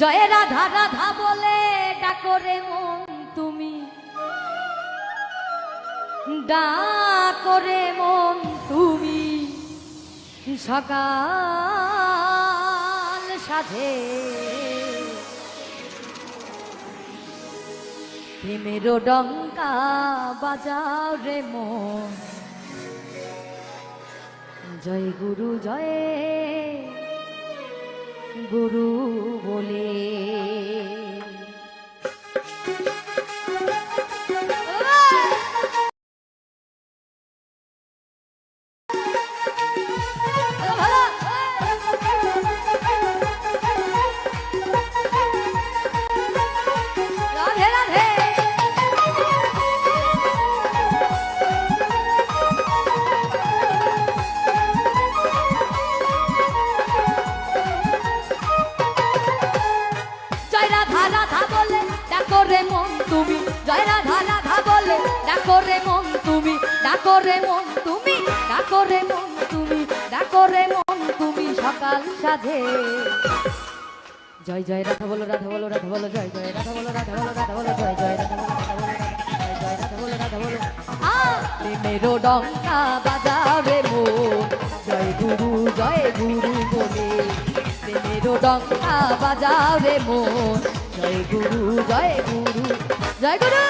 জয় রাধা রাধা বলে ডাকরে মন তুমি, ডাকরে মন তুমি, সকাল সাধে প্রেমের ডঙ্কা বাজাও রে মন। জয় গুরু জয় গুরু বলে ডাকরে মন তুমি, জয় রাধা রাধা বলে ডাকরে মন তুমি, ডাকরে মন তুমি, ডাকরে মন তুমি, ডাকরে মন তুমি, সকাল সাধে। জয় জয় রাধা বলো রাধা বলো রাধা বলো, জয় জয় রাধা বলো রাধা বলো রাধা বলো, জয় জয় রাধা বলো রাধা বলো, জয় রাধা বলো রাধা বলো। প্রেমের ডঙ্কা বাজাও রে মন, জয় গুরু বলে। প্রেমের ডঙ্কা বাজাও রে মন, জয় গুরু জয় গুরু জয় গুরু।